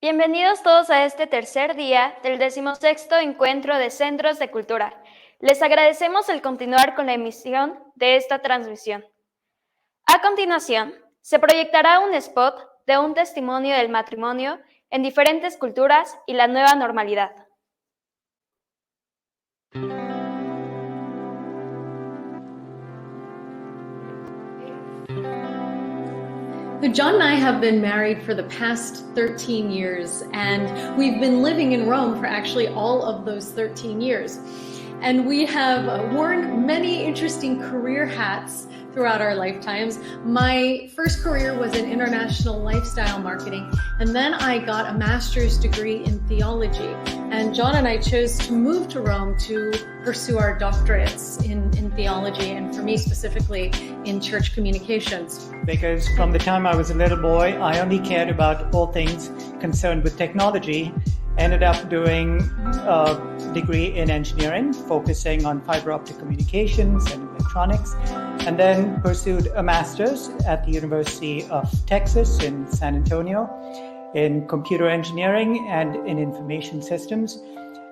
Bienvenidos todos a este tercer día del 16º Encuentro de Centros de Cultura. Les agradecemos el continuar con la emisión de esta transmisión. A continuación, se proyectará un spot de un testimonio del matrimonio en diferentes culturas y la nueva normalidad. So John and I have been married for the past 13 years, and we've been living in Rome for actually all of those 13 years. And we have worn many interesting career hats throughout our lifetimes. My first career was in international lifestyle marketing, and then I got a master's degree in theology. And John and I chose to move to Rome to pursue our doctorates in theology, and for me specifically in church communications. Because from the time I was a little boy, I only cared about all things concerned with technology. Ended up doing a degree in engineering, focusing on fiber optic communications and electronics, and then pursued a master's at the University of Texas in San Antonio in computer engineering and in information systems.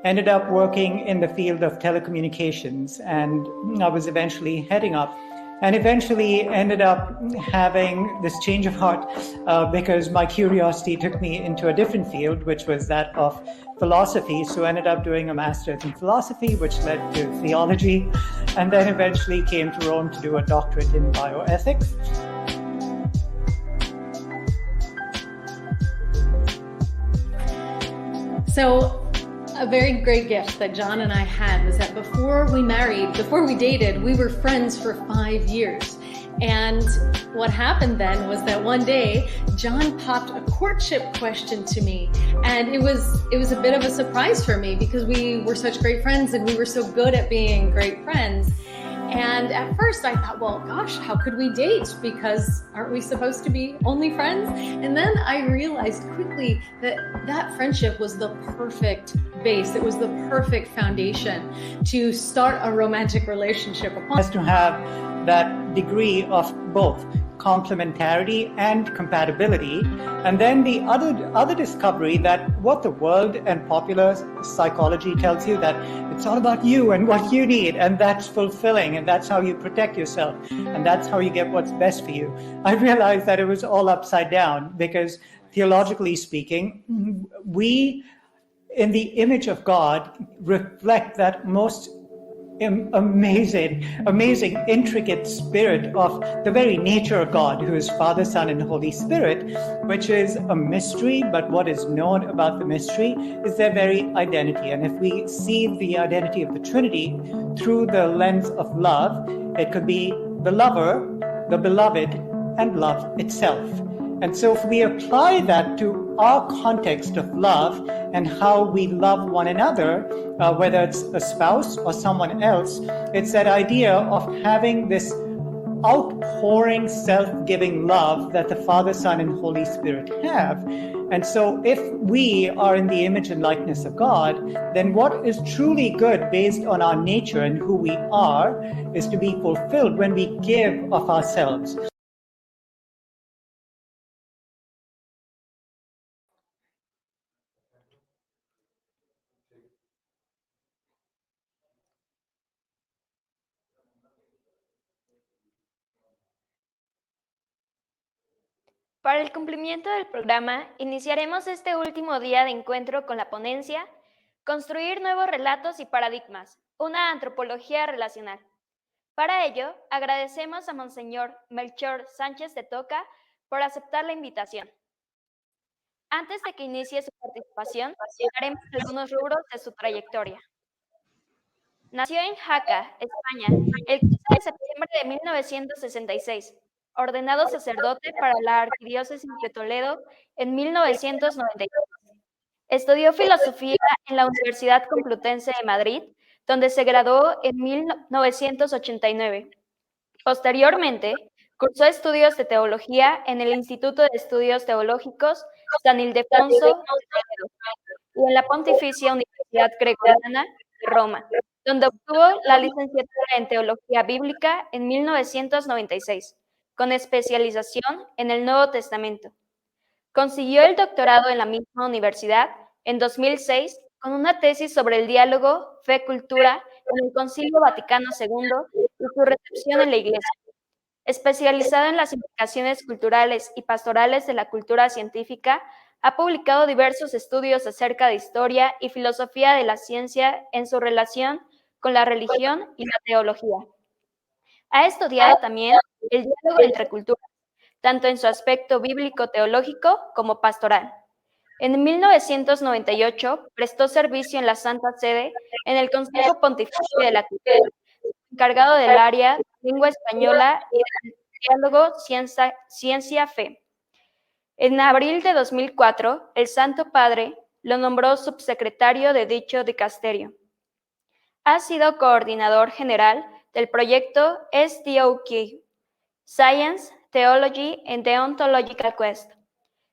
Ended up working in the field of telecommunications, and I was eventually heading up and eventually ended up having this change of heart because my curiosity took me into a different field, which was that of philosophy. So I ended up doing a master's in philosophy, which led to theology, and then eventually came to Rome to do a doctorate in bioethics. So a very great gift that John and I had was that before we dated, we were friends for 5 years. And what happened then was that one day, John popped a courtship question to me. And it was a bit of a surprise for me because we were such great friends and we were so good at being great friends. And at first I thought, well, gosh, how could we date? Because aren't we supposed to be only friends? And then I realized quickly that that friendship was the perfect base. It was the perfect foundation to start a romantic relationship upon. Has to have that degree of both complementarity and compatibility. And then the other discovery that what the world and popular psychology tells you, that it's all about you and what you need, and that's fulfilling, and that's how you protect yourself, and that's how you get what's best for you. I realized that it was all upside down, because theologically speaking, we, in the image of God, reflect that most amazing, intricate spirit of the very nature of God, who is Father, Son, and Holy Spirit, which is a mystery, but what is known about the mystery is their very identity. And if we see the identity of the Trinity through the lens of love, it could be the lover, the beloved, and love itself. And so if we apply that to our context of love and how we love one another, whether it's a spouse or someone else, it's that idea of having this outpouring, self-giving love that the Father, Son, and Holy Spirit have. And so if we are in the image and likeness of God, then what is truly good based on our nature and who we are is to be fulfilled when we give of ourselves. Para el cumplimiento del programa, iniciaremos este último día de encuentro con la ponencia Construir nuevos relatos y paradigmas, una antropología relacional. Para ello, agradecemos a Monseñor Melchor Sánchez de Toca por aceptar la invitación. Antes de que inicie su participación, haremos algunos rubros de su trayectoria. Nació en Jaca, España, el 15 de septiembre de 1966. Ordenado sacerdote para la Arquidiócesis de Toledo en 1993. Estudió filosofía en la Universidad Complutense de Madrid, donde se graduó en 1989. Posteriormente, cursó estudios de teología en el Instituto de Estudios Teológicos San Ildefonso de Toledo y en la Pontificia Universidad Gregoriana de Roma, donde obtuvo la licenciatura en Teología Bíblica en 1996. Con especialización en el Nuevo Testamento. Consiguió el doctorado en la misma universidad en 2006 con una tesis sobre el diálogo fe-cultura en el Concilio Vaticano II y su recepción en la Iglesia. Especializado en las implicaciones culturales y pastorales de la cultura científica, ha publicado diversos estudios acerca de historia y filosofía de la ciencia en su relación con la religión y la teología. Ha estudiado también el diálogo entre culturas, tanto en su aspecto bíblico-teológico como pastoral. En 1998 prestó servicio en la Santa Sede en el Consejo Pontificio de la Cultura, encargado del área de lengua española y del diálogo ciencia-fe. En abril de 2004, el Santo Padre lo nombró subsecretario de dicho dicasterio. Ha sido coordinador general del proyecto STOQ, Science, Theology and the Ontological Quest,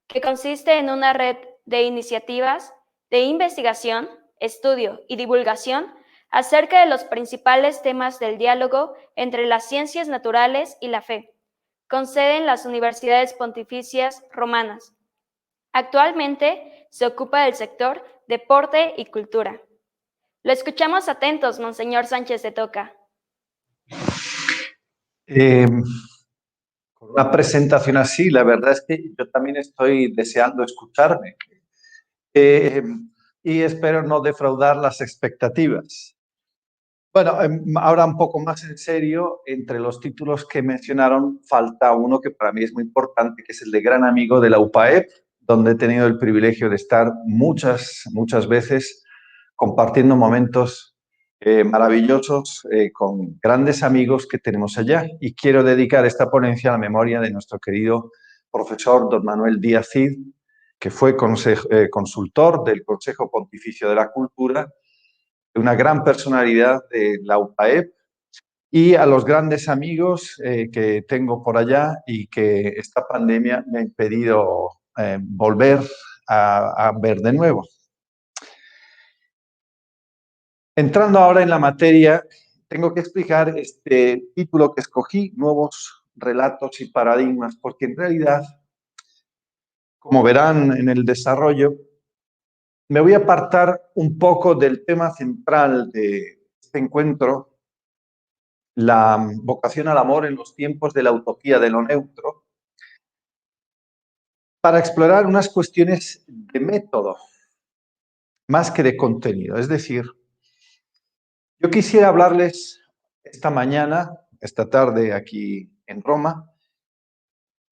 que consiste en una red de iniciativas de investigación, estudio y divulgación acerca de los principales temas del diálogo entre las ciencias naturales y la fe, con sede en las universidades pontificias romanas. Actualmente se ocupa del sector deporte y cultura. Lo escuchamos atentos, Monseñor Sánchez de Toca. Con una presentación así, la verdad es que yo también estoy deseando escucharme y espero no defraudar las expectativas. Bueno, ahora un poco más en serio, entre los títulos que mencionaron falta uno que para mí es muy importante, que es el de gran amigo de la UPAEP, donde he tenido el privilegio de estar muchas veces compartiendo momentos maravillosos con grandes amigos que tenemos allá. Y quiero dedicar esta ponencia a la memoria de nuestro querido profesor don Manuel Díaz Cid, que fue consultor del Consejo Pontificio de la Cultura, una gran personalidad de la UPAEP, y a los grandes amigos que tengo por allá y que esta pandemia me ha impedido volver a ver de nuevo. Entrando ahora en la materia, tengo que explicar este título que escogí, Nuevos Relatos y Paradigmas, porque en realidad, como verán en el desarrollo, me voy a apartar un poco del tema central de este encuentro, la vocación al amor en los tiempos de la utopía de lo neutro, para explorar unas cuestiones de método, más que de contenido. Es decir, yo quisiera hablarles esta tarde aquí en Roma,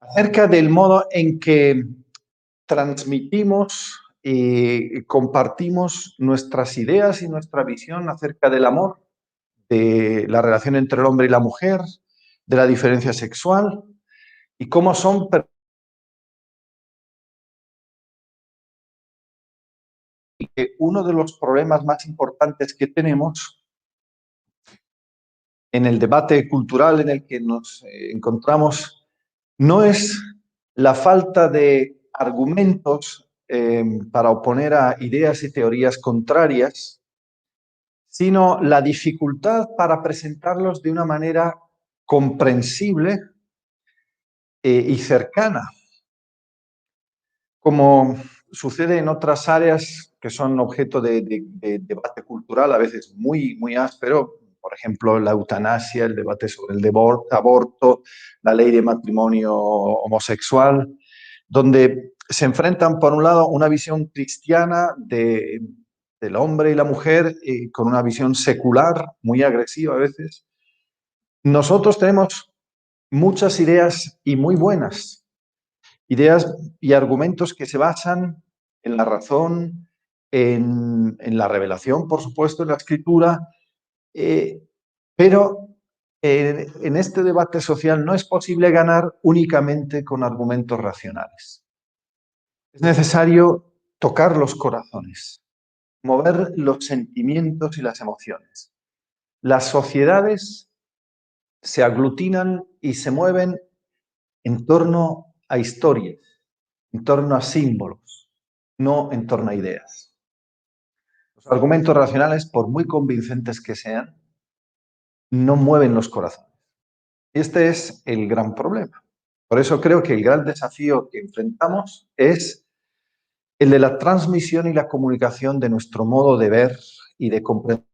acerca del modo en que transmitimos y compartimos nuestras ideas y nuestra visión acerca del amor, de la relación entre el hombre y la mujer, de la diferencia sexual y cómo son uno de los problemas más importantes que tenemos en el debate cultural en el que nos encontramos no es la falta de argumentos para oponer a ideas y teorías contrarias, sino la dificultad para presentarlos de una manera comprensible y cercana, como sucede en otras áreas que son objeto de debate cultural, a veces muy áspero, por ejemplo, la eutanasia, el debate sobre el aborto, la ley de matrimonio homosexual, donde se enfrentan, por un lado, una visión cristiana del hombre y la mujer con una visión secular, muy agresiva a veces. Nosotros tenemos muchas ideas y muy buenas, ideas y argumentos que se basan en la razón, en la revelación, por supuesto, en la escritura, pero en este debate social no es posible ganar únicamente con argumentos racionales. Es necesario tocar los corazones, mover los sentimientos y las emociones. Las sociedades se aglutinan y se mueven en torno a historias, en torno a símbolos, no en torno a ideas. Los argumentos racionales, por muy convincentes que sean, no mueven los corazones. Este es el gran problema. Por eso creo que el gran desafío que enfrentamos es el de la transmisión y la comunicación de nuestro modo de ver y de comprender.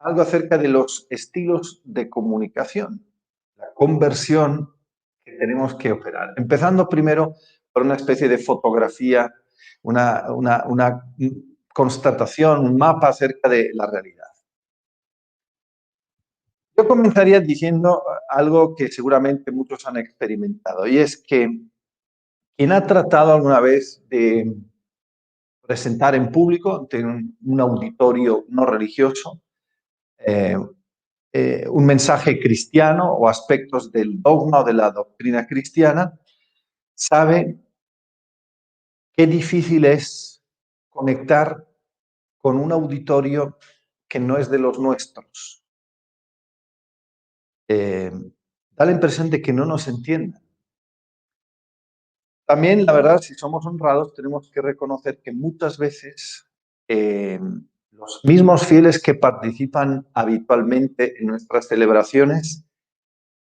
Algo acerca de los estilos de comunicación, la conversión que tenemos que operar. Empezando primero por una especie de fotografía, una constatación, un mapa acerca de la realidad. Yo comenzaría diciendo algo que seguramente muchos han experimentado, y es que quien ha tratado alguna vez de presentar en público ante un auditorio no religioso un mensaje cristiano o aspectos del dogma o de la doctrina cristiana, sabe qué difícil es conectar con un auditorio que no es de los nuestros. Da la impresión de que no nos entienden. También, la verdad, si somos honrados, tenemos que reconocer que muchas veces los mismos fieles que participan habitualmente en nuestras celebraciones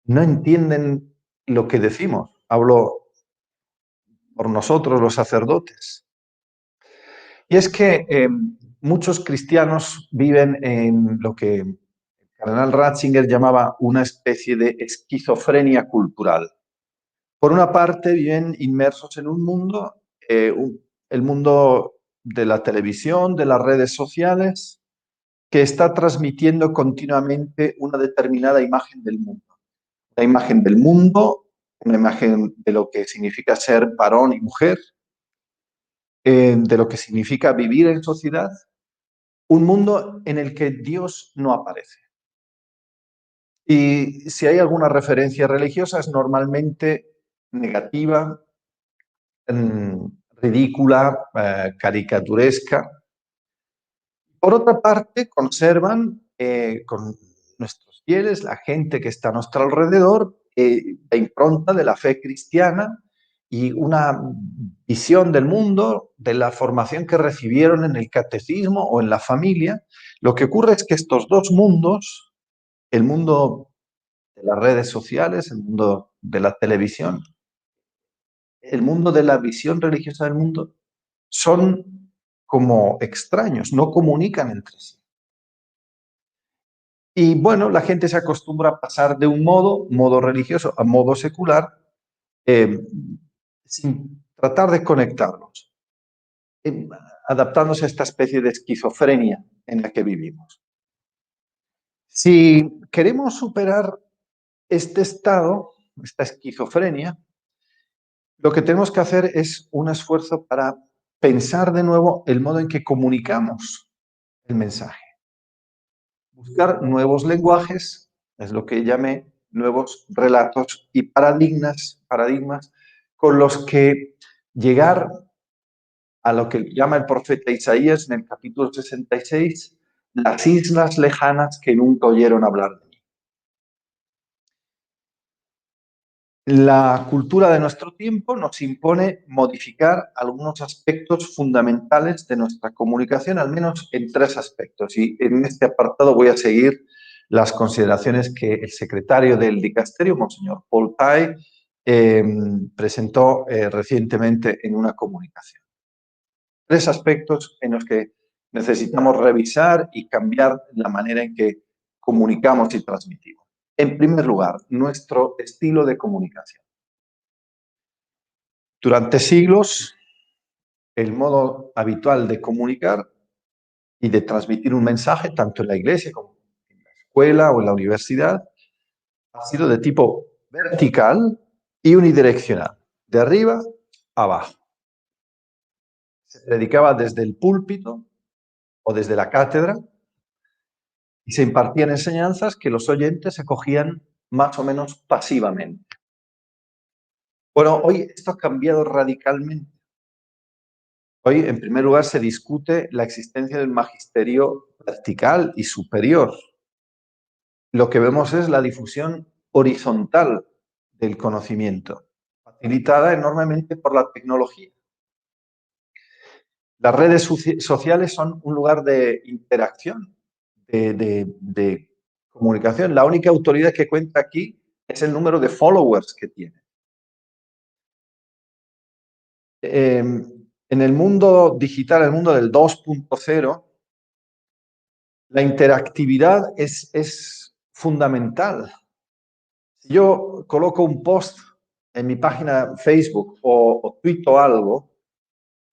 no entienden lo que decimos. Hablo por nosotros, los sacerdotes. Y es que muchos cristianos viven en lo que el cardenal Ratzinger llamaba una especie de esquizofrenia cultural. Por una parte, viven inmersos en un mundo, el mundo de la televisión, de las redes sociales, que está transmitiendo continuamente una determinada imagen del mundo. Una imagen del mundo, una imagen de lo que significa ser varón y mujer, de lo que significa vivir en sociedad, un mundo en el que Dios no aparece. Y si hay alguna referencia religiosa es normalmente negativa, ridícula, caricaturesca. Por otra parte, conservan con nuestros fieles, la gente que está a nuestro alrededor, la impronta de la fe cristiana y una visión del mundo, de la formación que recibieron en el catecismo o en la familia. Lo que ocurre es que estos dos mundos, el mundo de las redes sociales, el mundo de la televisión, el mundo de la visión religiosa del mundo, son como extraños, no comunican entre sí. Y bueno, la gente se acostumbra a pasar de un modo religioso, a modo secular, sin tratar de conectarlos, adaptándose a esta especie de esquizofrenia en la que vivimos. Si queremos superar este estado, esta esquizofrenia, lo que tenemos que hacer es un esfuerzo para pensar de nuevo el modo en que comunicamos el mensaje. Buscar nuevos lenguajes, es lo que llamé nuevos relatos y paradigmas con los que llegar a lo que llama el profeta Isaías en el capítulo 66, las islas lejanas que nunca oyeron hablar de mí. La cultura de nuestro tiempo nos impone modificar algunos aspectos fundamentales de nuestra comunicación, al menos en 3 aspectos. Y en este apartado voy a seguir las consideraciones que el secretario del dicasterio, Monseñor Paul Tai, presentó recientemente en una comunicación. 3 aspectos en los que necesitamos revisar y cambiar la manera en que comunicamos y transmitimos. En primer lugar, nuestro estilo de comunicación. Durante siglos, el modo habitual de comunicar y de transmitir un mensaje, tanto en la iglesia como en la escuela o en la universidad, ha sido de tipo vertical y unidireccional, de arriba a abajo. Se predicaba desde el púlpito o desde la cátedra y se impartían enseñanzas que los oyentes acogían más o menos pasivamente. Bueno, hoy esto ha cambiado radicalmente. Hoy, en primer lugar, se discute la existencia del magisterio vertical y superior. Lo que vemos es la difusión horizontal del conocimiento, facilitada enormemente por la tecnología. Las redes sociales son un lugar de interacción, de comunicación. La única autoridad que cuenta aquí es el número de followers que tiene. En el mundo digital, en el mundo del 2.0, la interactividad es fundamental. Si yo coloco un post en mi página Facebook o tuito algo,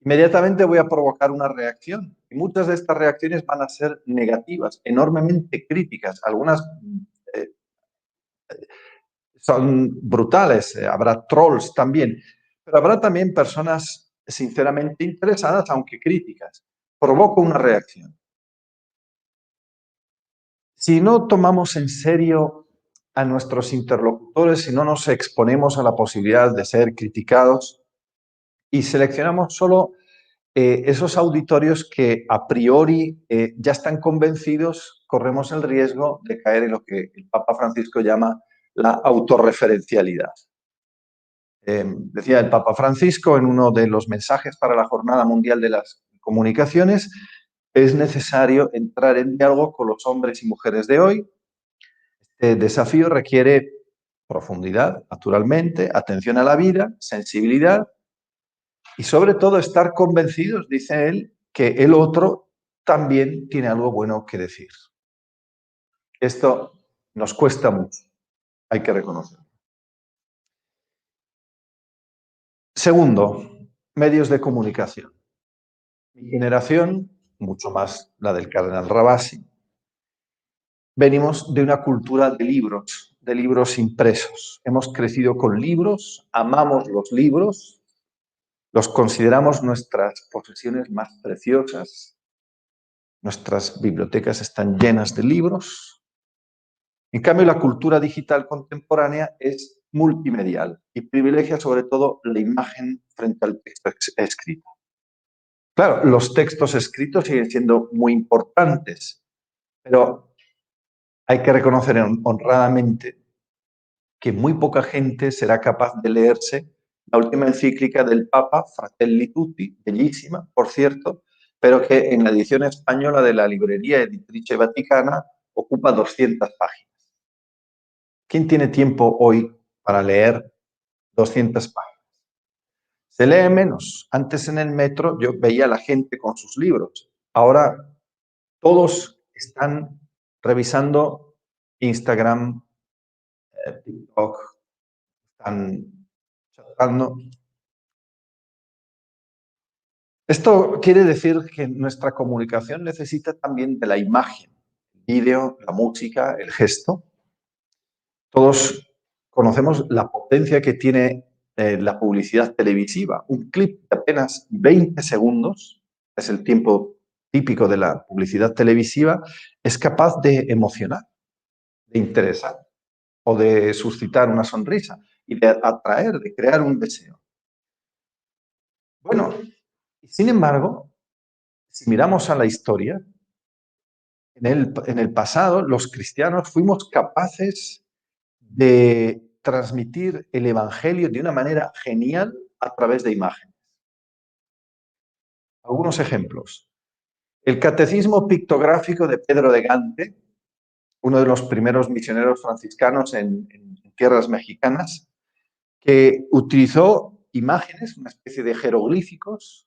inmediatamente voy a provocar una reacción. Y muchas de estas reacciones van a ser negativas, enormemente críticas. Algunas eh, son brutales, habrá trolls también, pero habrá también personas sinceramente interesadas, aunque críticas. Provoca una reacción. Si no tomamos en serio a nuestros interlocutores, si no nos exponemos a la posibilidad de ser criticados y seleccionamos solo esos auditorios que a priori ya están convencidos, corremos el riesgo de caer en lo que el Papa Francisco llama la autorreferencialidad. Decía el Papa Francisco en uno de los mensajes para la Jornada Mundial de las Comunicaciones, es necesario entrar en diálogo con los hombres y mujeres de hoy. Este desafío requiere profundidad, naturalmente, atención a la vida, sensibilidad y sobre todo estar convencidos, dice él, que el otro también tiene algo bueno que decir. Esto nos cuesta mucho, hay que reconocerlo. Segundo, medios de comunicación. Mi generación, mucho más la del cardenal Rabasi, venimos de una cultura de libros impresos. Hemos crecido con libros, amamos los libros, los consideramos nuestras posesiones más preciosas. Nuestras bibliotecas están llenas de libros. En cambio, la cultura digital contemporánea es multimedial y privilegia sobre todo la imagen frente al texto escrito. Claro, los textos escritos siguen siendo muy importantes, pero hay que reconocer honradamente que muy poca gente será capaz de leerse la última encíclica del Papa, Fratelli Tutti, bellísima, por cierto, pero que en la edición española de la librería Editrice Vaticana ocupa 200 páginas. ¿Quién tiene tiempo hoy para leer 200 páginas? Se lee menos. Antes en el metro yo veía a la gente con sus libros. Ahora todos están revisando Instagram, TikTok, están chatando. Esto quiere decir que nuestra comunicación necesita también de la imagen, el vídeo, la música, el gesto. Todos conocemos la potencia que tiene la publicidad televisiva. Un clip de apenas 20 segundos, es el tiempo típico de la publicidad televisiva, es capaz de emocionar, de interesar o de suscitar una sonrisa y de atraer, de crear un deseo. Bueno, sin embargo, si miramos a la historia, en el pasado los cristianos fuimos capaces de transmitir el Evangelio de una manera genial a través de imágenes. Algunos ejemplos. El catecismo pictográfico de Pedro de Gante, uno de los primeros misioneros franciscanos en tierras mexicanas, que utilizó imágenes, una especie de jeroglíficos,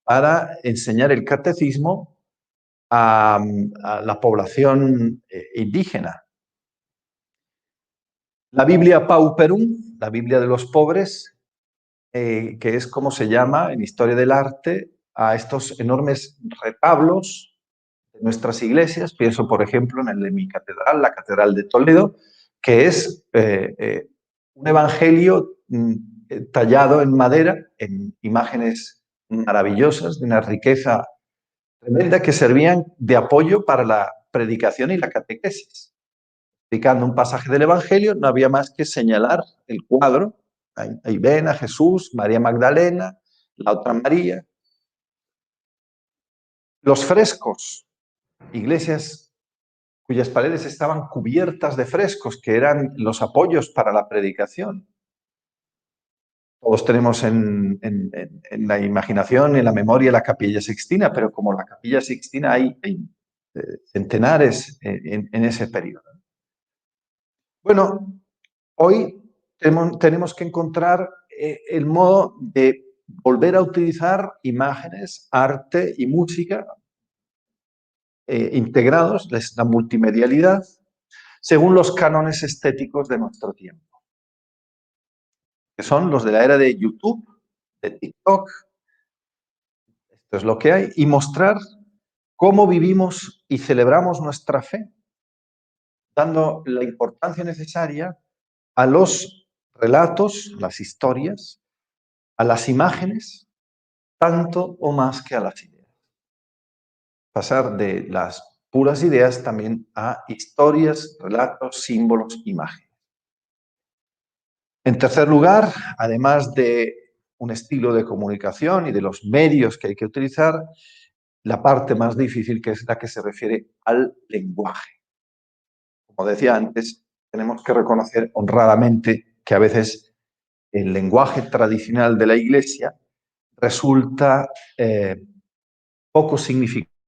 para enseñar el catecismo a la población indígena. La Biblia Pauperum, la Biblia de los pobres, que es como se llama en Historia del Arte a estos enormes retablos de nuestras iglesias. Pienso, por ejemplo, en el de mi catedral, la Catedral de Toledo, que es un evangelio tallado en madera, en imágenes maravillosas, de una riqueza tremenda, que servían de apoyo para la predicación y la catequesis. Explicando un pasaje del Evangelio, no había más que señalar el cuadro. Ahí ven a Jesús, María Magdalena, la otra María. Los frescos, iglesias cuyas paredes estaban cubiertas de frescos, que eran los apoyos para la predicación. Todos tenemos en la imaginación, en la memoria, la Capilla Sixtina, pero como la Capilla Sixtina hay centenares en ese periodo. Bueno, hoy tenemos que encontrar el modo de volver a utilizar imágenes, arte y música integrados, la multimedialidad, según los cánones estéticos de nuestro tiempo, que son los de la era de YouTube, de TikTok. Esto es lo que hay, y mostrar cómo vivimos y celebramos nuestra fe, dando la importancia necesaria a los relatos, las historias, a las imágenes, tanto o más que a las ideas. Pasar de las puras ideas también a historias, relatos, símbolos, imágenes. En tercer lugar, además de un estilo de comunicación y de los medios que hay que utilizar, la parte más difícil, que es la que se refiere al lenguaje. Como decía antes, tenemos que reconocer honradamente que a veces el lenguaje tradicional de la Iglesia resulta poco significativo.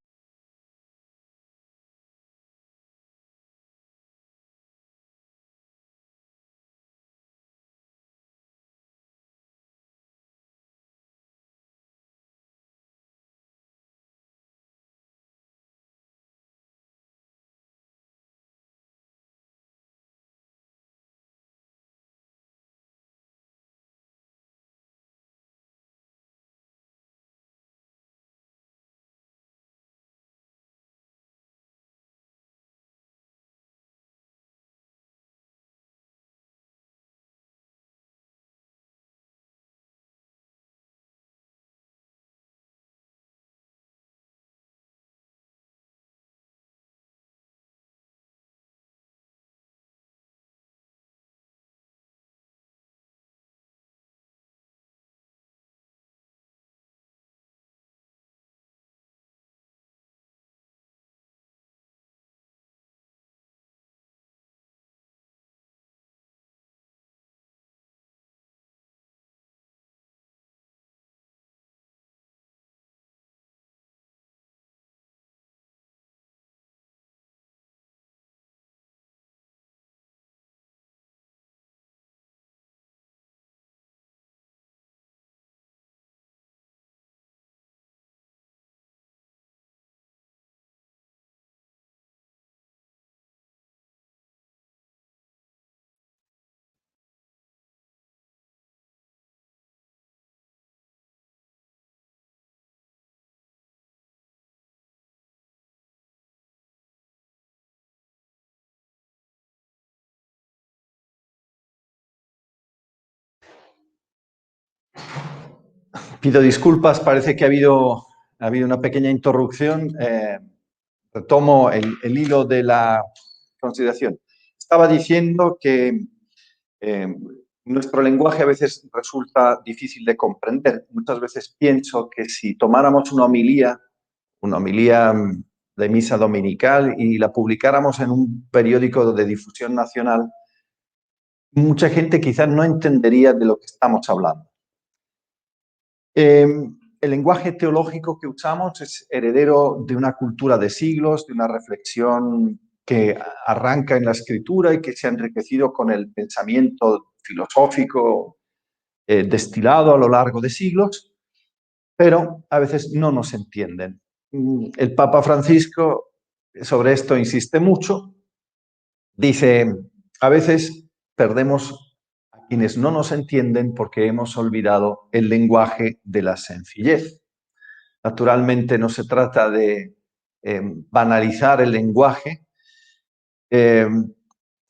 Pido disculpas, parece que ha habido una pequeña interrupción. Retomo el hilo de la consideración. Estaba diciendo que nuestro lenguaje a veces resulta difícil de comprender. Muchas veces pienso que si tomáramos una homilía de misa dominical y la publicáramos en un periódico de difusión nacional, mucha gente quizás no entendería de lo que estamos hablando. El lenguaje teológico que usamos es heredero de una cultura de siglos, de una reflexión que arranca en la Escritura y que se ha enriquecido con el pensamiento filosófico destilado a lo largo de siglos, pero a veces no nos entienden. El Papa Francisco sobre esto insiste mucho. Dice, a veces perdemos a quienes no nos entienden porque hemos olvidado el lenguaje de la sencillez. Naturalmente no se trata de banalizar el lenguaje,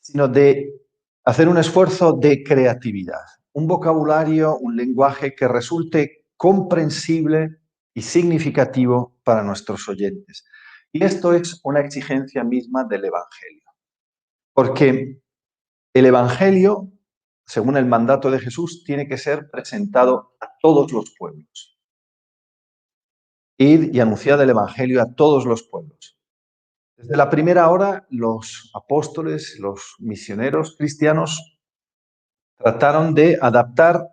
sino de hacer un esfuerzo de creatividad, un vocabulario, un lenguaje que resulte comprensible y significativo para nuestros oyentes. Y esto es una exigencia misma del Evangelio, porque el Evangelio, según el mandato de Jesús, tiene que ser presentado a todos los pueblos. Ir y anunciar el Evangelio a todos los pueblos. Desde la primera hora, los apóstoles, los misioneros cristianos, trataron de adaptar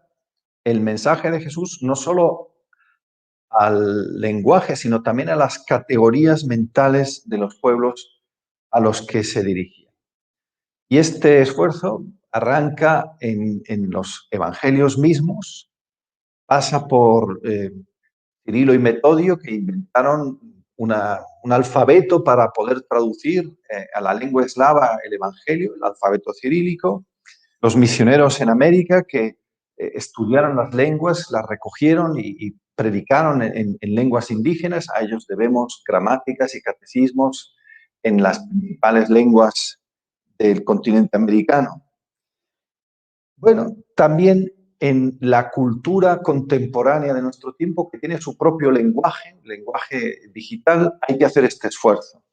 el mensaje de Jesús no solo al lenguaje, sino también a las categorías mentales de los pueblos a los que se dirigía. Y este esfuerzo arranca en los evangelios mismos, pasa por Cirilo y Metodio, que inventaron un alfabeto para poder traducir a la lengua eslava el evangelio, el alfabeto cirílico, los misioneros en América que estudiaron las lenguas, las recogieron y predicaron en lenguas indígenas. A ellos debemos gramáticas y catecismos en las principales lenguas del continente americano. Bueno, también en la cultura contemporánea de nuestro tiempo, que tiene su propio lenguaje digital, hay que hacer este esfuerzo.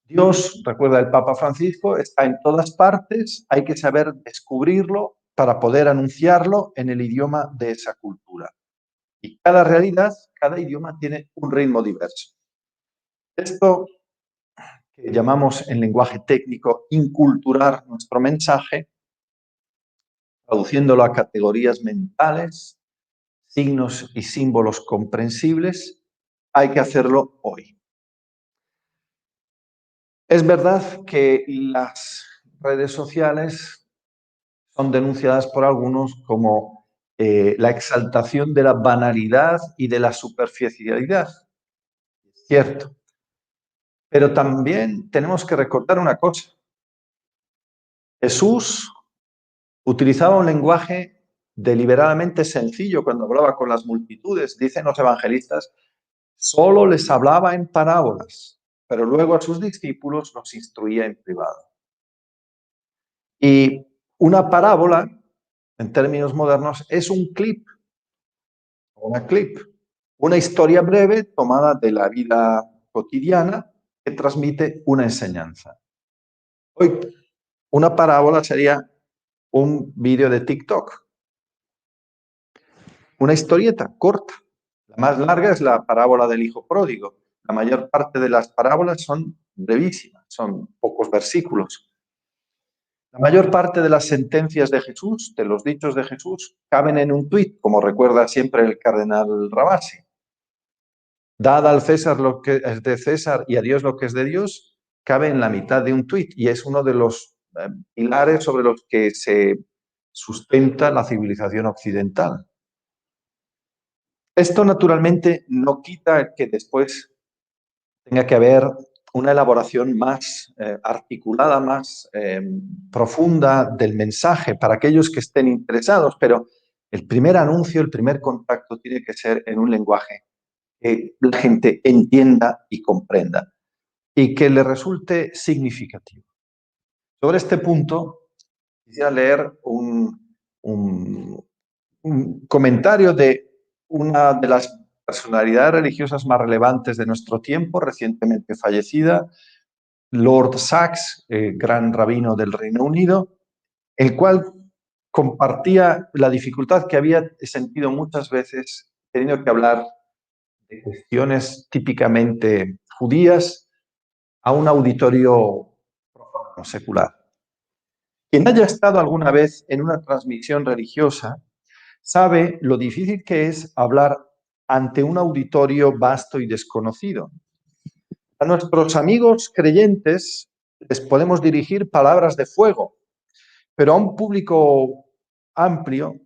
Dios, recuerda el Papa Francisco, está en todas partes, hay que saber descubrirlo para poder anunciarlo en el idioma de esa cultura. Y cada realidad, cada idioma tiene un ritmo diverso. Esto que llamamos en lenguaje técnico inculturar nuestro mensaje, traduciéndolo a categorías mentales, signos y símbolos comprensibles, hay que hacerlo hoy. Es verdad que las redes sociales son denunciadas por algunos como la exaltación de la banalidad y de la superficialidad. Es cierto. Pero también tenemos que recordar una cosa. Jesús utilizaba un lenguaje deliberadamente sencillo cuando hablaba con las multitudes. Dicen los evangelistas, solo les hablaba en parábolas, pero luego a sus discípulos los instruía en privado. Y una parábola, en términos modernos, es un clip, una historia breve tomada de la vida cotidiana que transmite una enseñanza. Hoy, una parábola sería un vídeo de TikTok, una historieta corta. La más larga es la parábola del hijo pródigo. La mayor parte de las parábolas son brevísimas, son pocos versículos. La mayor parte de las sentencias de Jesús, de los dichos de Jesús, caben en un tuit, como recuerda siempre el cardenal Rabasi. Dad al César lo que es de César y a Dios lo que es de Dios, cabe en la mitad de un tuit y es uno de los pilares sobre los que se sustenta la civilización occidental. Esto naturalmente no quita que después tenga que haber una elaboración más articulada, más profunda del mensaje para aquellos que estén interesados, pero el primer anuncio, el primer contacto tiene que ser en un lenguaje que la gente entienda y comprenda y que le resulte significativo. Sobre este punto, quisiera leer un comentario de una de las personalidades religiosas más relevantes de nuestro tiempo, recientemente fallecida, Lord Sachs, gran rabino del Reino Unido, el cual compartía la dificultad que había sentido muchas veces teniendo que hablar de cuestiones típicamente judías a un auditorio profano, secular. Quien haya estado alguna vez en una transmisión religiosa sabe lo difícil que es hablar ante un auditorio vasto y desconocido. A nuestros amigos creyentes les podemos dirigir palabras de fuego, pero a un público amplio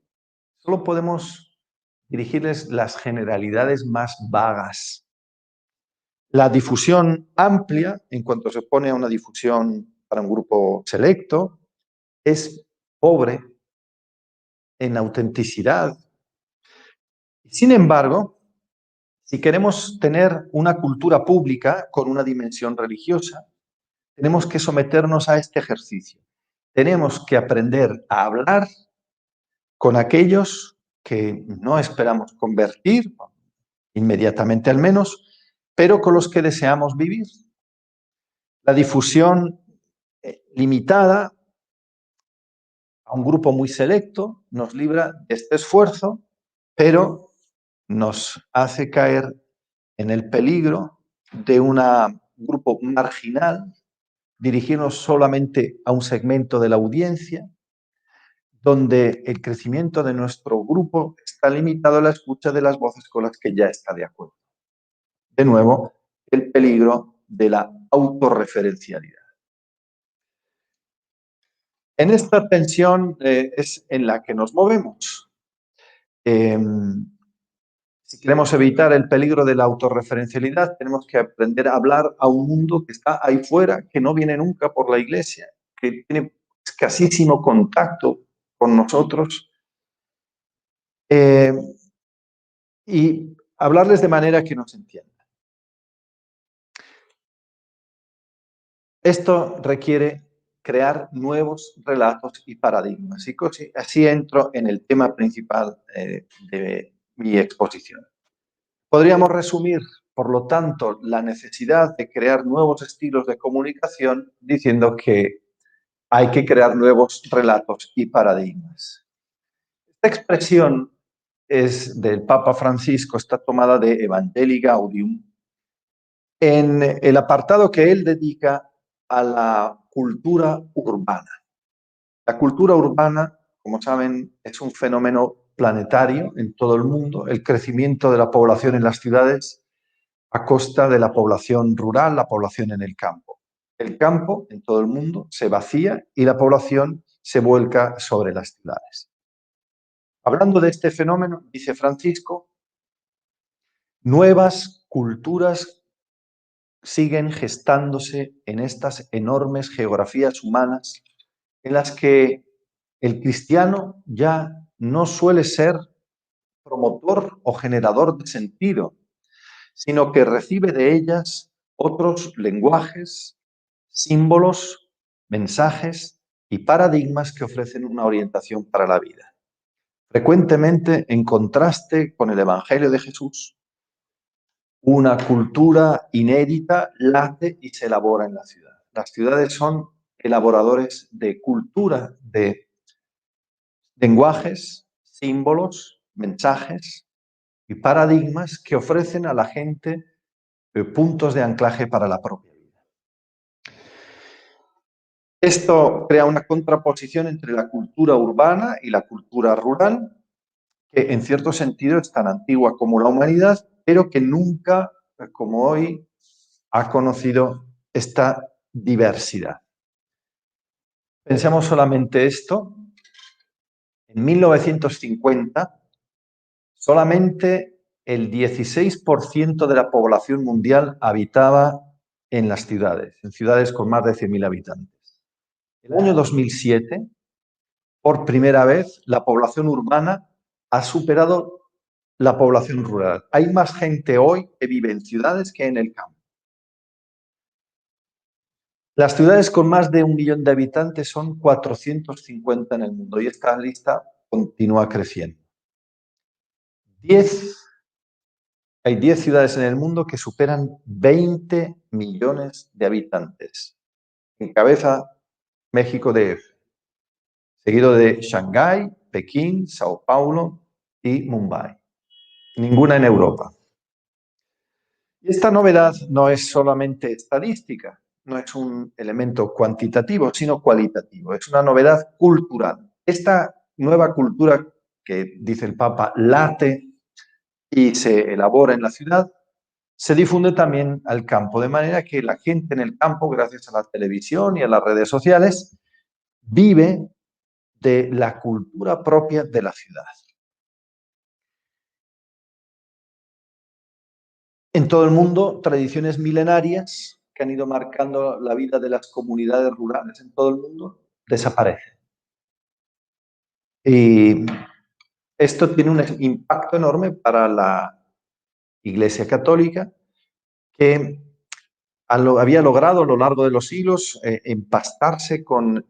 solo podemos dirigirles las generalidades más vagas. La difusión amplia, en cuanto se pone a una difusión para un grupo selecto, es pobre en autenticidad. Sin embargo, si queremos tener una cultura pública con una dimensión religiosa, tenemos que someternos a este ejercicio. Tenemos que aprender a hablar con aquellos que no esperamos convertir, inmediatamente al menos, pero con los que deseamos vivir. La difusión limitada a un grupo muy selecto nos libra de este esfuerzo, pero nos hace caer en el peligro de un grupo marginal, dirigirnos solamente a un segmento de la audiencia, donde el crecimiento de nuestro grupo está limitado a la escucha de las voces con las que ya está de acuerdo. De nuevo, el peligro de la autorreferencialidad. En esta tensión es en la que nos movemos. Si queremos evitar el peligro de la autorreferencialidad, tenemos que aprender a hablar a un mundo que está ahí fuera, que no viene nunca por la iglesia, que tiene escasísimo contacto con nosotros, y hablarles de manera que nos entiendan. Esto requiere crear nuevos relatos y paradigmas. Y así entro en el tema principal de mi exposición. Podríamos resumir, por lo tanto, la necesidad de crear nuevos estilos de comunicación diciendo que hay que crear nuevos relatos y paradigmas. Esta expresión es del Papa Francisco, está tomada de Evangelii Gaudium, en el apartado que él dedica a la cultura urbana. La cultura urbana, como saben, es un fenómeno planetario en todo el mundo. El crecimiento de la población en las ciudades a costa de la población rural, la población en el campo. El campo, en todo el mundo, se vacía y la población se vuelca sobre las ciudades. Hablando de este fenómeno, dice Francisco, nuevas culturas siguen gestándose en estas enormes geografías humanas en las que el cristiano ya no suele ser promotor o generador de sentido, sino que recibe de ellas otros lenguajes, símbolos, mensajes y paradigmas que ofrecen una orientación para la vida. Frecuentemente, en contraste con el Evangelio de Jesús, una cultura inédita late y se elabora en la ciudad. Las ciudades son elaboradores de cultura, de lenguajes, símbolos, mensajes y paradigmas que ofrecen a la gente puntos de anclaje para la propia vida. Esto crea una contraposición entre la cultura urbana y la cultura rural, que en cierto sentido es tan antigua como la humanidad, pero que nunca, como hoy, ha conocido esta diversidad. Pensemos solamente esto. En 1950, solamente el 16% de la población mundial habitaba en las ciudades, en ciudades con más de 100.000 habitantes. En el año 2007, por primera vez, la población urbana ha superado la población rural. Hay más gente hoy que vive en ciudades que en el campo. Las ciudades con más de 1 millón de habitantes son 450 en el mundo y esta lista continúa creciendo. Hay 10 ciudades en el mundo que superan 20 millones de habitantes. Encabeza México DF, seguido de Shanghái, Pekín, Sao Paulo y Mumbai. Ninguna en Europa. Y esta novedad no es solamente estadística, no es un elemento cuantitativo, sino cualitativo. Es una novedad cultural. Esta nueva cultura que, dice el Papa, late y se elabora en la ciudad, se difunde también al campo, de manera que la gente en el campo, gracias a la televisión y a las redes sociales, vive de la cultura propia de la ciudad. En todo el mundo, tradiciones milenarias que han ido marcando la vida de las comunidades rurales en todo el mundo desaparecen. Y esto tiene un impacto enorme para la Iglesia Católica, que había logrado a lo largo de los siglos empastarse con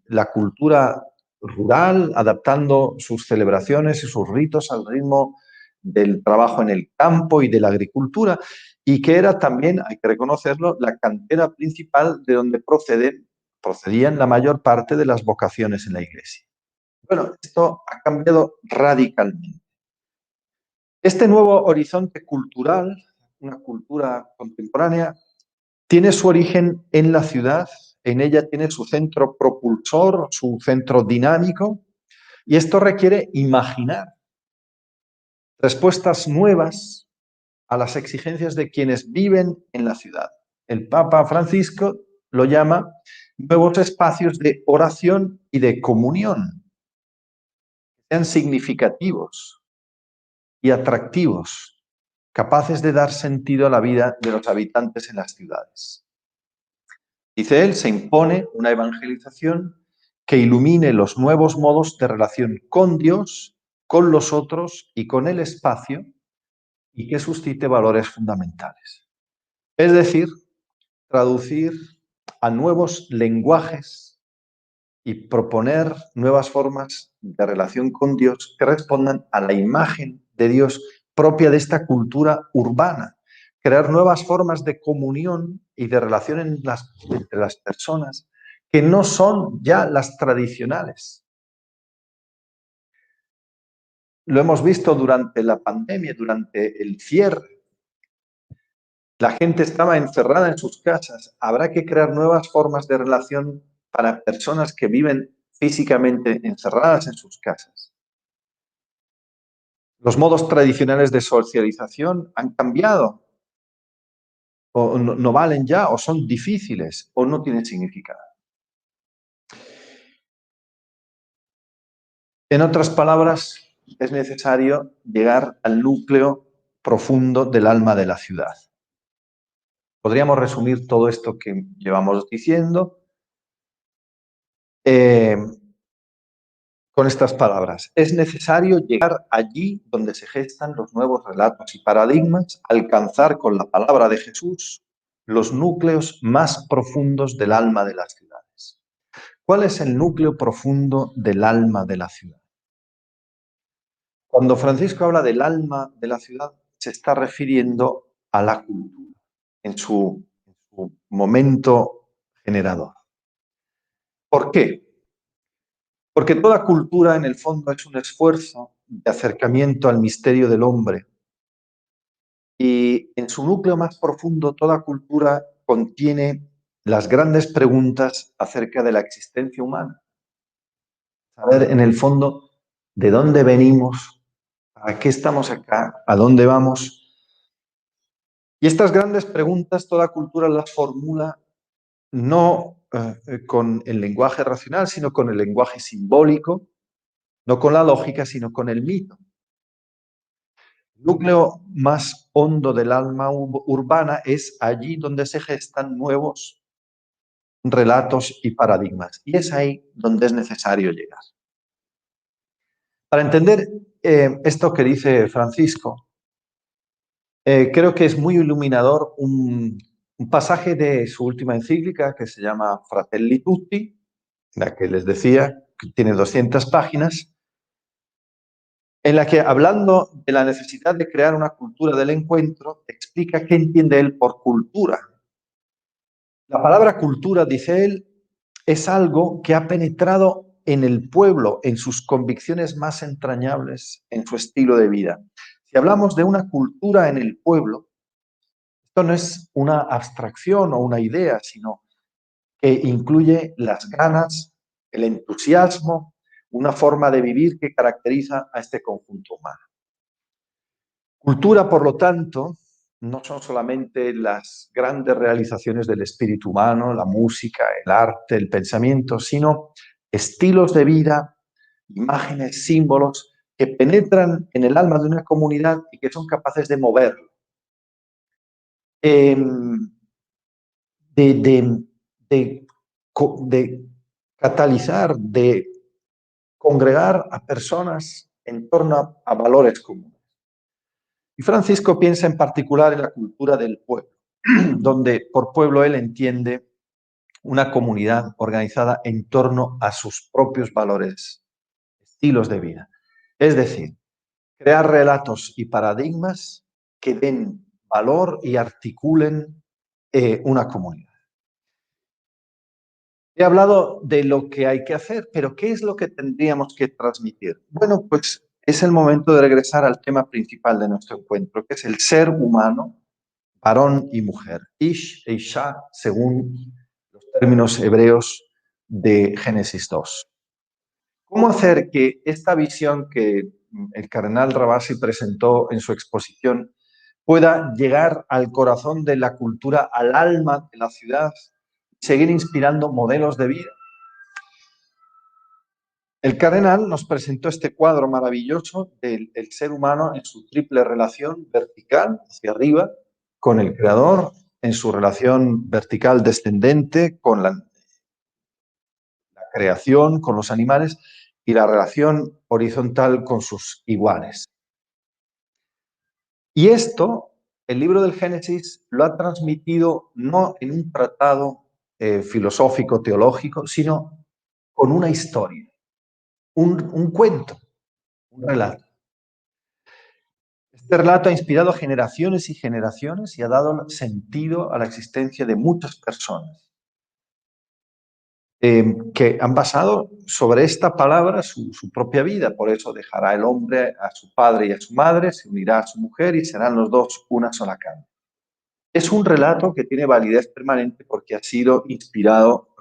la cultura rural, adaptando sus celebraciones y sus ritos al ritmo del trabajo en el campo y de la agricultura, y que era también, hay que reconocerlo, la cantera principal de donde procedían la mayor parte de las vocaciones en la Iglesia. Bueno, esto ha cambiado radicalmente. Este nuevo horizonte cultural, una cultura contemporánea, tiene su origen en la ciudad, en ella tiene su centro propulsor, su centro dinámico, Y esto requiere imaginar respuestas nuevas a las exigencias de quienes viven en la ciudad. El Papa Francisco lo llama nuevos espacios de oración y de comunión, que sean significativos y atractivos, capaces de dar sentido a la vida de los habitantes en las ciudades. Dice él, se impone una evangelización que ilumine los nuevos modos de relación con Dios, con los otros y con el espacio, y que suscite valores fundamentales. Es decir, traducir a nuevos lenguajes y proponer nuevas formas de relación con Dios que respondan a la imagen de Dios propia de esta cultura urbana. Crear nuevas formas de comunión y de relación entre las personas que no son ya las tradicionales. Lo hemos visto durante la pandemia, durante el cierre. La gente estaba encerrada en sus casas. Habrá que crear nuevas formas de relación para personas que viven físicamente encerradas en sus casas. Los modos tradicionales de socialización han cambiado, o no valen ya, o son difíciles, o no tienen significado. En otras palabras, es necesario llegar al núcleo profundo del alma de la ciudad. Podríamos resumir todo esto que llevamos diciendo con estas palabras. Es necesario llegar allí donde se gestan los nuevos relatos y paradigmas, alcanzar con la palabra de Jesús los núcleos más profundos del alma de las ciudades. ¿Cuál es el núcleo profundo del alma de la ciudad? Cuando Francisco habla del alma de la ciudad, se está refiriendo a la cultura en su momento generador. ¿Por qué? Porque toda cultura, en el fondo, es un esfuerzo de acercamiento al misterio del hombre. Y en su núcleo más profundo, toda cultura contiene las grandes preguntas acerca de la existencia humana. Saber, en el fondo, de dónde venimos, para qué estamos acá, a dónde vamos. Y estas grandes preguntas, toda cultura las formula no con el lenguaje racional, sino con el lenguaje simbólico, no con la lógica, sino con el mito. El núcleo más hondo del alma urbana es allí donde se gestan nuevos relatos y paradigmas. Y es ahí donde es necesario llegar. Para entender esto que dice Francisco, creo que es muy iluminador un pasaje de su última encíclica que se llama Fratelli Tutti, la que les decía, que tiene 200 páginas, en la que, hablando de la necesidad de crear una cultura del encuentro, explica qué entiende él por cultura. La palabra cultura, dice él, es algo que ha penetrado en el pueblo, en sus convicciones más entrañables, en su estilo de vida. Si hablamos de una cultura en el pueblo, esto no es una abstracción o una idea, sino que incluye las ganas, el entusiasmo, una forma de vivir que caracteriza a este conjunto humano. Cultura, por lo tanto, no son solamente las grandes realizaciones del espíritu humano, la música, el arte, el pensamiento, sino estilos de vida, imágenes, símbolos que penetran en el alma de una comunidad y que son capaces de moverlo. De catalizar, de congregar a personas en torno a valores comunes. Y Francisco piensa en particular en la cultura del pueblo, donde por pueblo él entiende una comunidad organizada en torno a sus propios valores, estilos de vida. Es decir, crear relatos y paradigmas que den valor y articulen una comunidad. He hablado de lo que hay que hacer, pero ¿qué es lo que tendríamos que transmitir? Bueno, pues es el momento de regresar al tema principal de nuestro encuentro, que es el ser humano, varón y mujer, Ish e Isha, según los términos hebreos de Génesis 2. ¿Cómo hacer que esta visión que el cardenal Ravasi presentó en su exposición pueda llegar al corazón de la cultura, al alma de la ciudad, seguir inspirando modelos de vida? El cardenal nos presentó este cuadro maravilloso del ser humano en su triple relación vertical, hacia arriba, con el Creador, en su relación vertical descendente con la creación, con los animales, y la relación horizontal con sus iguales. Y esto, el libro del Génesis lo ha transmitido no en un tratado filosófico, teológico, sino con una historia, un cuento, un relato. Este relato ha inspirado a generaciones y generaciones y ha dado sentido a la existencia de muchas personas que han basado sobre esta palabra su propia vida. Por eso dejará el hombre a su padre y a su madre, se unirá a su mujer y serán los dos una sola carne. Es un relato que tiene validez permanente porque ha sido inspirado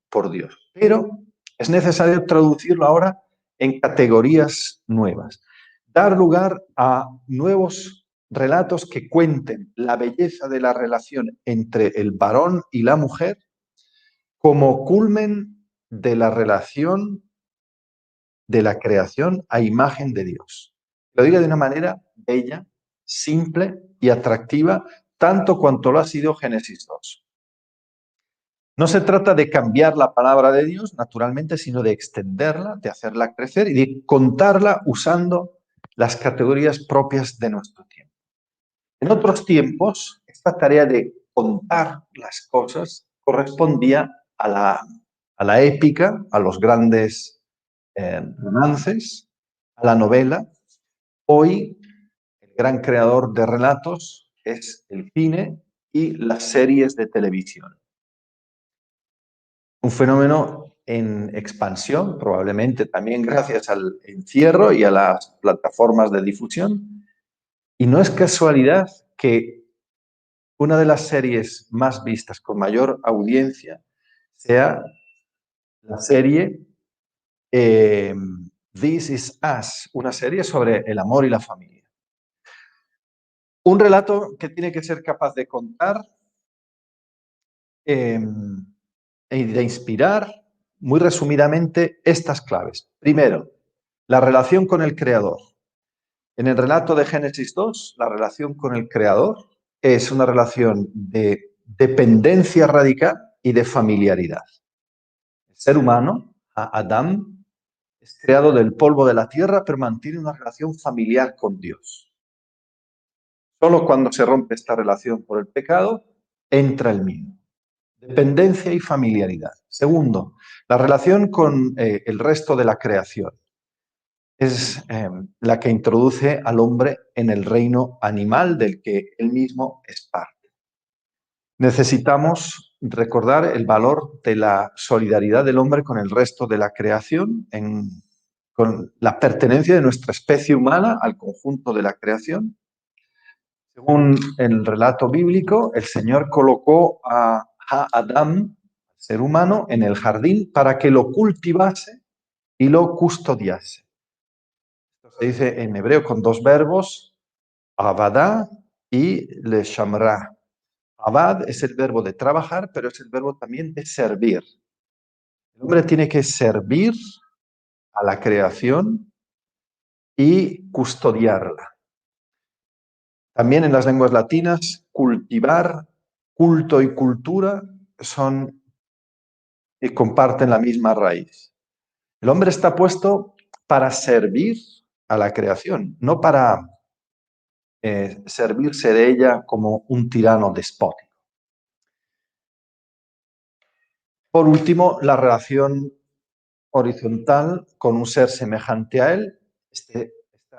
por Dios. Pero es necesario traducirlo ahora en categorías nuevas. Dar lugar a nuevos relatos que cuenten la belleza de la relación entre el varón y la mujer como culmen de la relación de la creación a imagen de Dios. Lo digo de una manera bella, simple y atractiva, tanto cuanto lo ha sido Génesis 2. No se trata de cambiar la palabra de Dios, naturalmente, sino de extenderla, de hacerla crecer y de contarla usando las categorías propias de nuestro tiempo. En otros tiempos, esta tarea de contar las cosas correspondía a la épica, a los grandes romances, a la novela. Hoy, el gran creador de relatos es el cine y las series de televisión. Un fenómeno en expansión, probablemente también gracias al encierro y a las plataformas de difusión. Y no es casualidad que una de las series más vistas con mayor audiencia sea la serie This Is Us, una serie sobre el amor y la familia. Un relato que tiene que ser capaz de contar y de inspirar, muy resumidamente, estas claves. Primero, la relación con el Creador. En el relato de Génesis 2, la relación con el Creador es una relación de dependencia radical y de familiaridad. El ser humano, Adán, es creado del polvo de la tierra, pero mantiene una relación familiar con Dios. Solo cuando se rompe esta relación por el pecado, entra el miedo. Dependencia y familiaridad. Segundo, la relación con el resto de la creación. Es la que introduce al hombre en el reino animal del que él mismo es parte. Necesitamos recordar el valor de la solidaridad del hombre con el resto de la creación, con la pertenencia de nuestra especie humana al conjunto de la creación. Según el relato bíblico, el Señor colocó a Adán, ser humano, en el jardín para que lo cultivase y lo custodiase. Esto se dice en hebreo con dos verbos, abadá y leshamra. Abad es el verbo de trabajar, pero es el verbo también de servir. El hombre tiene que servir a la creación y custodiarla. También en las lenguas latinas, cultivar, culto y cultura son y comparten la misma raíz. El hombre está puesto para servir a la creación, no para servirse de ella como un tirano despótico. Por último, la relación horizontal con un ser semejante a él, esta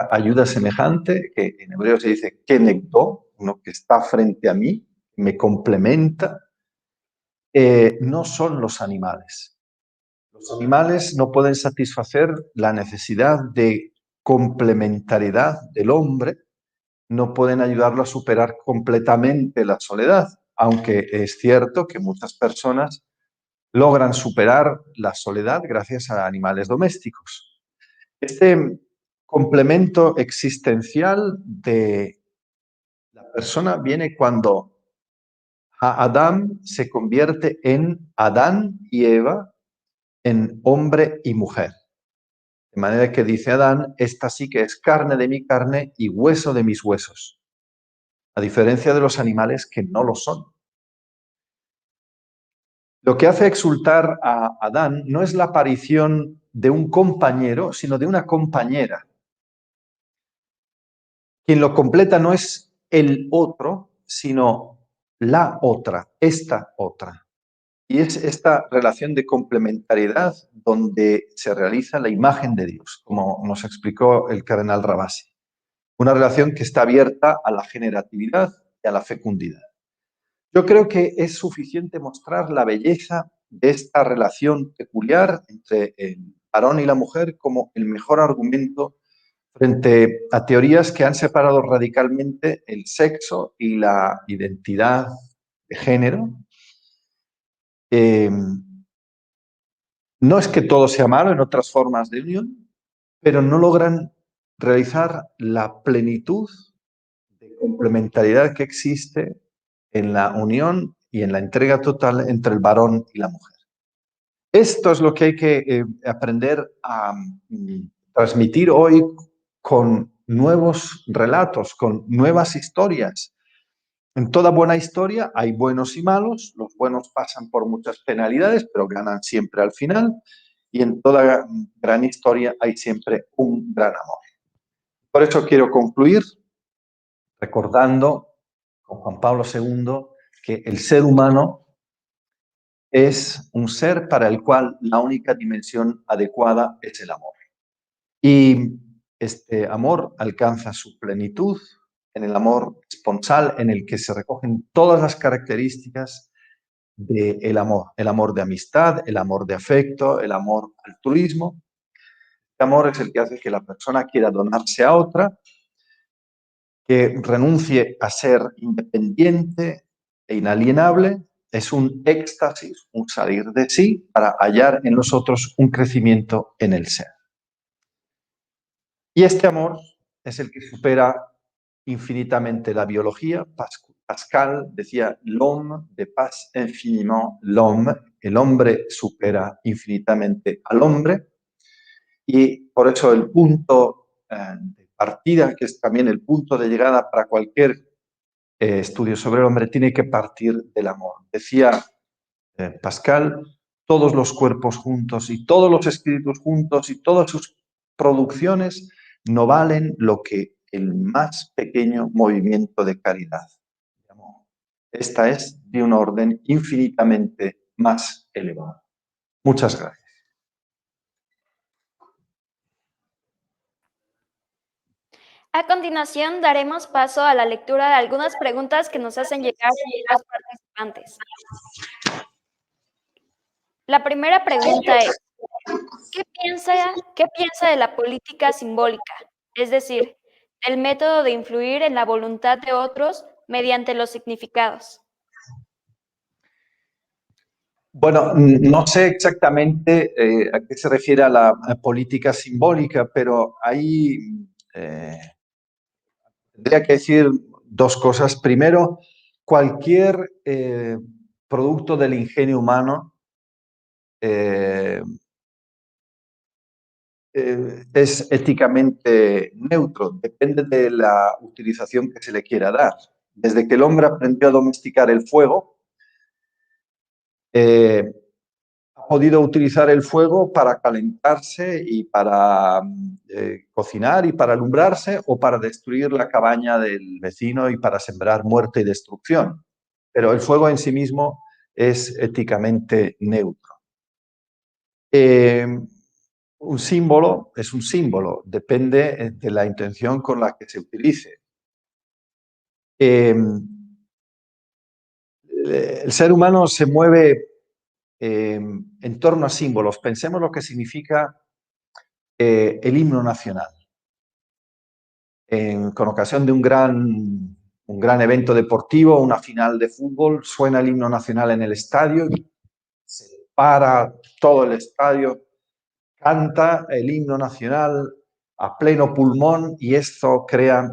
ayuda semejante, que en hebreo se dice kenegdo, uno que está frente a mí, me complementa, no son los animales. Los animales no pueden satisfacer la necesidad de complementariedad del hombre, no pueden ayudarlo a superar completamente la soledad, aunque es cierto que muchas personas logran superar la soledad gracias a animales domésticos. Este complemento existencial de la persona viene cuando Adán se convierte en Adán y Eva, en hombre y mujer. De manera que dice Adán, esta sí que es carne de mi carne y hueso de mis huesos, a diferencia de los animales que no lo son. Lo que hace exultar a Adán no es la aparición de un compañero, sino de una compañera. Quien lo completa no es el otro, sino la otra, esta otra. Y es esta relación de complementariedad donde se realiza la imagen de Dios, como nos explicó el cardenal Rabasi. Una relación que está abierta a la generatividad y a la fecundidad. Yo creo que es suficiente mostrar la belleza de esta relación peculiar entre el varón y la mujer como el mejor argumento frente a teorías que han separado radicalmente el sexo y la identidad de género. No es que todo sea malo en otras formas de unión, pero no logran realizar la plenitud de complementariedad que existe en la unión y en la entrega total entre el varón y la mujer. Esto es lo que hay que aprender a transmitir hoy con nuevos relatos, con nuevas historias. En toda buena historia hay buenos y malos, los buenos pasan por muchas penalidades, pero ganan siempre al final, y en toda gran historia hay siempre un gran amor. Por eso quiero concluir recordando con Juan Pablo II que el ser humano es un ser para el cual la única dimensión adecuada es el amor. Y este amor alcanza su plenitud en el amor esponsal, en el que se recogen todas las características del amor. El amor de amistad, el amor de afecto, el amor altruismo. Este amor es el que hace que la persona quiera donarse a otra, que renuncie a ser independiente e inalienable. Es un éxtasis, un salir de sí para hallar en los otros un crecimiento en el ser. Y este amor es el que supera infinitamente la biología. Pascal decía, l'homme dépasse infiniment l'homme, el hombre supera infinitamente al hombre, y por eso el punto de partida, que es también el punto de llegada para cualquier estudio sobre el hombre, tiene que partir del amor. Decía Pascal, todos los cuerpos juntos y todos los espíritus juntos y todas sus producciones no valen lo que el más pequeño movimiento de caridad. Esta es de un orden infinitamente más elevado. Muchas gracias. A continuación, daremos paso a la lectura de algunas preguntas que nos hacen llegar los participantes. La primera pregunta es, ¿qué piensa de la política simbólica? Es decir, del método de influir en la voluntad de otros mediante los significados. Bueno, no sé exactamente a qué se refiere a la política simbólica, pero ahí tendría que decir dos cosas. Primero, cualquier producto del ingenio humano es éticamente neutro, depende de la utilización que se le quiera dar. Desde que el hombre aprendió a domesticar el fuego, ha podido utilizar el fuego para calentarse y para cocinar y para alumbrarse, o para destruir la cabaña del vecino y para sembrar muerte y destrucción. Pero el fuego en sí mismo es éticamente neutro. Un símbolo es un símbolo, depende de la intención con la que se utilice. El ser humano se mueve en torno a símbolos. Pensemos lo que significa el himno nacional. Con ocasión de un gran evento deportivo, una final de fútbol, suena el himno nacional en el estadio y se para todo el estadio, canta el himno nacional a pleno pulmón y esto crea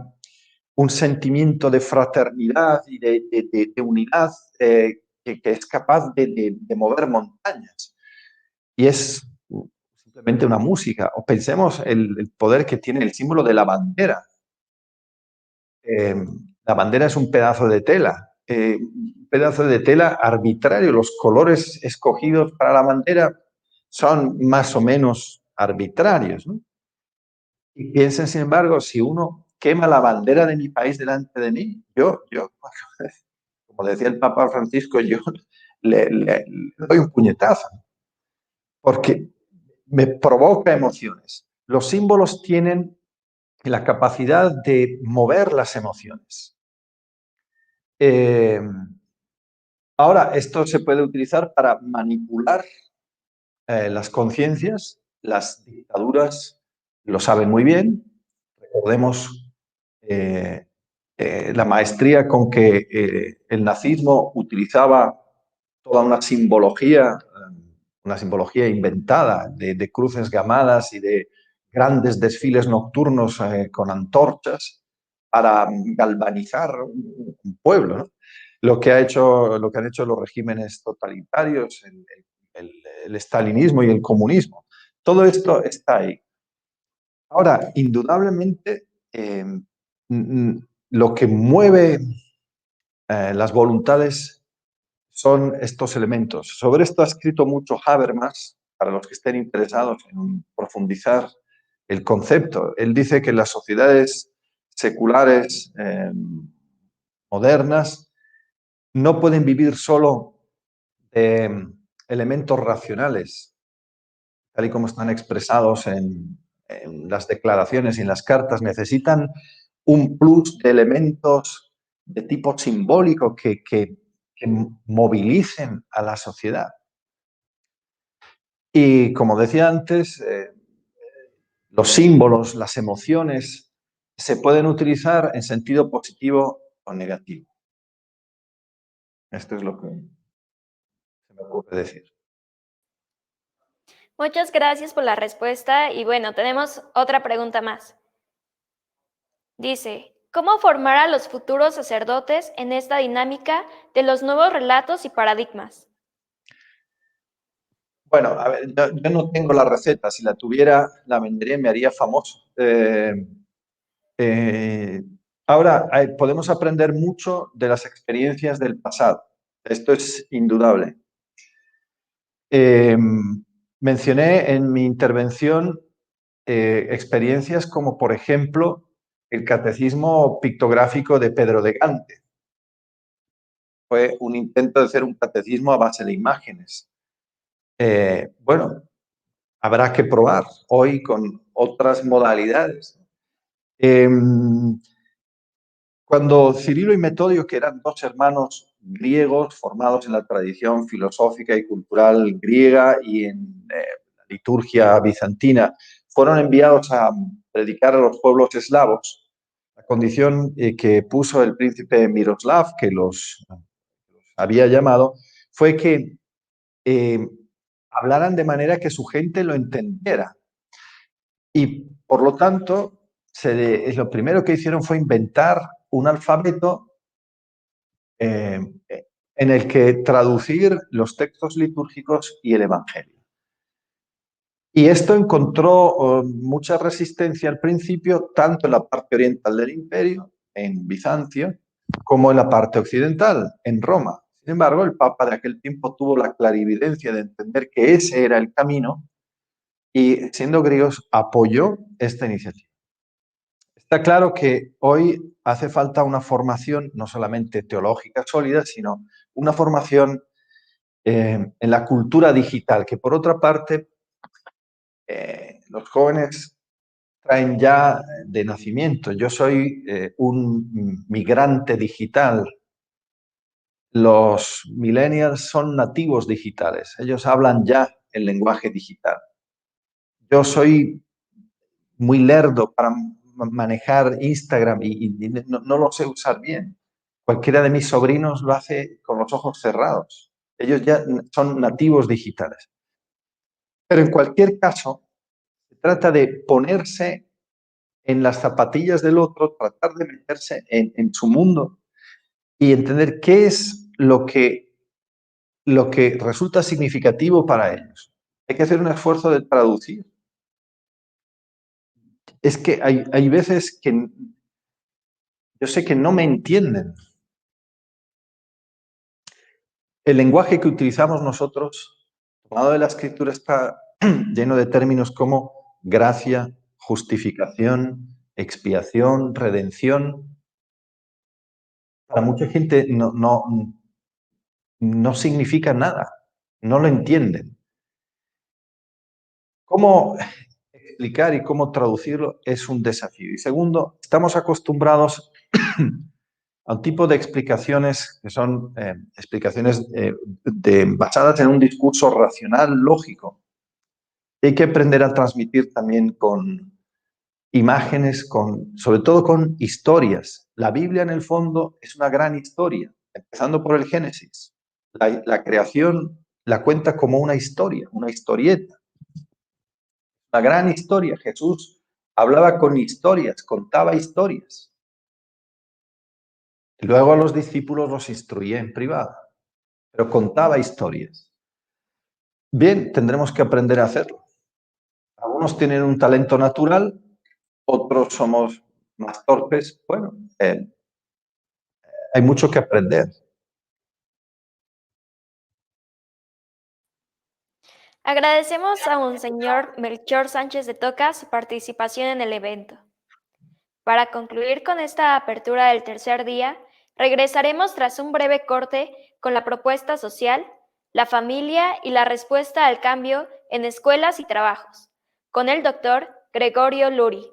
un sentimiento de fraternidad y de unidad que es capaz de mover montañas. Y es simplemente una música. O pensemos el poder que tiene el símbolo de la bandera. La bandera es un pedazo de tela, un pedazo de tela arbitrario. Los colores escogidos para la bandera son más o menos arbitrarios, ¿no? Y piensen, sin embargo, si uno quema la bandera de mi país delante de mí, yo como decía el Papa Francisco, yo le doy un puñetazo, porque me provoca emociones. Los símbolos tienen la capacidad de mover las emociones. Ahora, esto se puede utilizar para manipular las conciencias. Las dictaduras lo saben muy bien. Recordemos la maestría con que el nazismo utilizaba toda una simbología inventada de cruces gamadas y de grandes desfiles nocturnos con antorchas para galvanizar un pueblo, ¿no? Lo que han hecho los regímenes totalitarios, el estalinismo y el comunismo. Todo esto está ahí. Ahora, indudablemente, lo que mueve las voluntades son estos elementos. Sobre esto ha escrito mucho Habermas, para los que estén interesados en profundizar el concepto. Él dice que las sociedades seculares modernas no pueden vivir solo de elementos racionales, tal y como están expresados en las declaraciones y en las cartas. Necesitan un plus de elementos de tipo simbólico que movilicen a la sociedad. Y como decía antes, los símbolos, las emociones, se pueden utilizar en sentido positivo o negativo. Esto es lo que se me ocurre decir. Muchas gracias por la respuesta y bueno, tenemos otra pregunta más. Dice, ¿cómo formar a los futuros sacerdotes en esta dinámica de los nuevos relatos y paradigmas? Bueno, a ver, yo no tengo la receta. Si la tuviera, la vendería y me haría famoso. Ahora, podemos aprender mucho de las experiencias del pasado. Esto es indudable. Mencioné en mi intervención experiencias como, por ejemplo, el catecismo pictográfico de Pedro de Gante. Fue un intento de hacer un catecismo a base de imágenes. Bueno, habrá que probar hoy con otras modalidades. Cuando Cirilo y Metodio, que eran dos hermanos griegos formados en la tradición filosófica y cultural griega y en la liturgia bizantina, fueron enviados a predicar a los pueblos eslavos, la condición que puso el príncipe Miroslav, que los había llamado, fue que hablaran de manera que su gente lo entendiera. Y por lo tanto, lo primero que hicieron fue inventar un alfabeto en el que traducir los textos litúrgicos y el Evangelio. Y esto encontró mucha resistencia al principio, tanto en la parte oriental del imperio, en Bizancio, como en la parte occidental, en Roma. Sin embargo, el Papa de aquel tiempo tuvo la clarividencia de entender que ese era el camino y, siendo griegos, apoyó esta iniciativa. Está claro que hoy hace falta una formación no solamente teológica sólida, sino una formación en la cultura digital, que por otra parte los jóvenes traen ya de nacimiento. Yo soy un migrante digital. Los millennials son nativos digitales. Ellos hablan ya el lenguaje digital. Yo soy muy lerdo para manejar Instagram y no lo sé usar bien. Cualquiera de mis sobrinos lo hace con los ojos cerrados. Ellos ya son nativos digitales. Pero en cualquier caso, se trata de ponerse en las zapatillas del otro, tratar de meterse en su mundo y entender qué es lo que resulta significativo para ellos. Hay que hacer un esfuerzo de traducir. Es que hay veces que yo sé que no me entienden. El lenguaje que utilizamos nosotros, tomado de la Escritura, está lleno de términos como gracia, justificación, expiación, redención. Para mucha gente no significa nada, no lo entienden. ¿Cómo explicar y cómo traducirlo? Es un desafío. Y segundo, estamos acostumbrados a un tipo de explicaciones que son explicaciones basadas en un discurso racional, lógico. Hay que aprender a transmitir también con imágenes, sobre todo con historias. La Biblia, en el fondo, es una gran historia, empezando por el Génesis. La creación la cuenta como una historia, una historieta. Una gran historia. Jesús hablaba con historias, contaba historias. Y luego a los discípulos los instruía en privado, pero contaba historias. Bien, tendremos que aprender a hacerlo. Algunos tienen un talento natural, otros somos más torpes. Bueno, hay mucho que aprender. Agradecemos a Monseñor Melchor Sánchez de Toca su participación en el evento. Para concluir con esta apertura del tercer día, regresaremos tras un breve corte con la propuesta social, la familia y la respuesta al cambio en escuelas y trabajos, con el doctor Gregorio Luri.